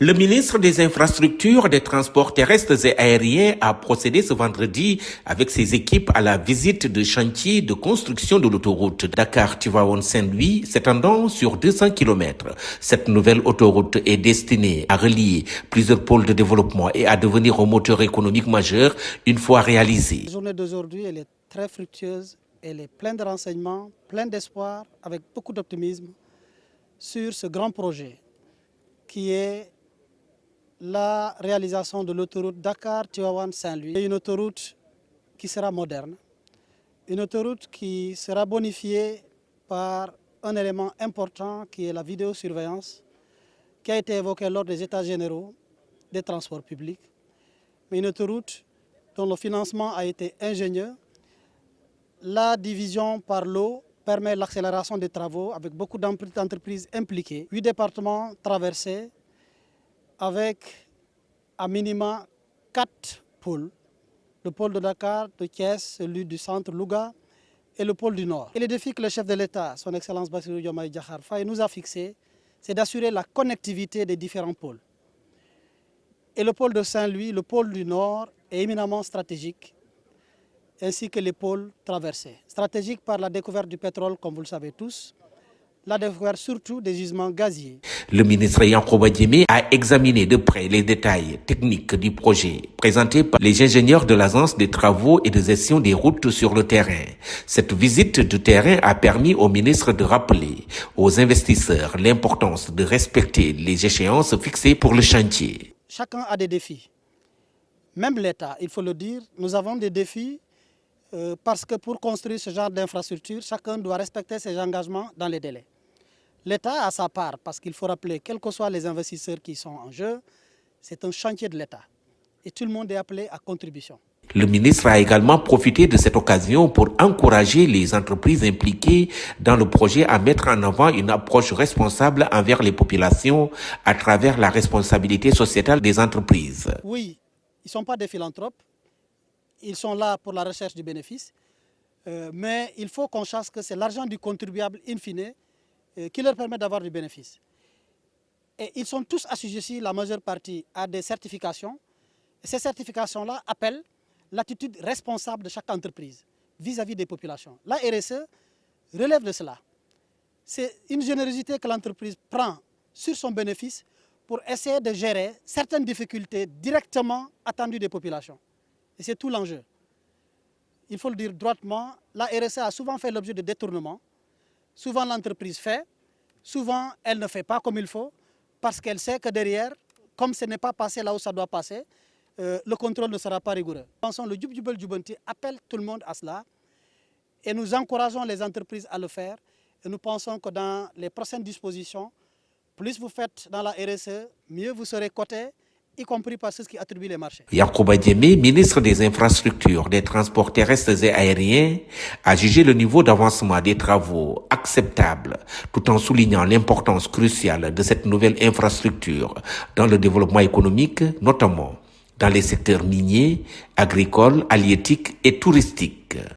Le ministre des Infrastructures, des Transports terrestres et aériens a procédé ce vendredi avec ses équipes à la visite de chantier de construction de l'autoroute Dakar-Tivaouane-Saint-Louis s'étendant sur 200 km. Cette nouvelle autoroute est destinée à relier plusieurs pôles de développement et à devenir un moteur économique majeur une fois réalisée. La journée d'aujourd'hui, elle est très fructueuse, elle est pleine de renseignements, pleine d'espoir, avec beaucoup d'optimisme sur ce grand projet qui est la réalisation de l'autoroute Dakar-Tivaouane-Saint-Louis. Une autoroute qui sera moderne, une autoroute qui sera bonifiée par un élément important qui est la vidéosurveillance, qui a été évoqué lors des États généraux des transports publics, mais une autoroute dont le financement a été ingénieux. La division par l'eau permet l'accélération des travaux avec beaucoup d'entreprises impliquées. 8 départements traversés avec à minima 4 pôles. Le pôle de Dakar, de Thiès, celui du centre Louga et le pôle du Nord. Et le défi que le chef de l'État, son Excellence Bassirou Diomaye Diakhar Faye, nous a fixé, c'est d'assurer la connectivité des différents pôles. Et le pôle de Saint-Louis, le pôle du Nord, est éminemment stratégique, ainsi que les pôles traversés. Stratégique par la découverte du pétrole, comme vous le savez tous, la découverte surtout des gisements gaziers. Le ministre Yankhoba Diémé a examiné de près les détails techniques du projet présenté par les ingénieurs de l'Agence des travaux et de gestion des routes sur le terrain. Cette visite de terrain a permis au ministre de rappeler aux investisseurs l'importance de respecter les échéances fixées pour le chantier. Chacun a des défis. Même l'État, il faut le dire, nous avons des défis parce que pour construire ce genre d'infrastructure, chacun doit respecter ses engagements dans les délais. L'État a sa part parce qu'il faut rappeler, quels que soient les investisseurs qui sont en jeu, c'est un chantier de l'État et tout le monde est appelé à contribution. Le ministre a également profité de cette occasion pour encourager les entreprises impliquées dans le projet à mettre en avant une approche responsable envers les populations à travers la responsabilité sociétale des entreprises. Oui, ils ne sont pas des philanthropes, ils sont là pour la recherche du bénéfice, mais il faut qu'on sache que c'est l'argent du contribuable in fine qui leur permet d'avoir du bénéfice. Et ils sont tous assujettis, la majeure partie, à des certifications. Et ces certifications-là appellent l'attitude responsable de chaque entreprise vis-à-vis des populations. La RSE relève de cela. C'est une générosité que l'entreprise prend sur son bénéfice pour essayer de gérer certaines difficultés directement attendues des populations. Et c'est tout l'enjeu. Il faut le dire droitement, la RSE a souvent fait l'objet de détournements. Souvent l'entreprise fait, souvent elle ne fait pas comme il faut, parce qu'elle sait que derrière, comme ce n'est pas passé là où ça doit passer, le contrôle ne sera pas rigoureux. Nous pensons que le Djub Jubel Djubanti appelle tout le monde à cela et nous encourageons les entreprises à le faire. Et nous pensons que dans les prochaines dispositions, plus vous faites dans la RSE, mieux vous serez cotés, y compris par ceux qui attribuent les marchés. Yankhoba Diémé, ministre des Infrastructures, des Transports terrestres et aériens, a jugé le niveau d'avancement des travaux acceptable, tout en soulignant l'importance cruciale de cette nouvelle infrastructure dans le développement économique, notamment dans les secteurs miniers, agricoles, halieutiques et touristiques.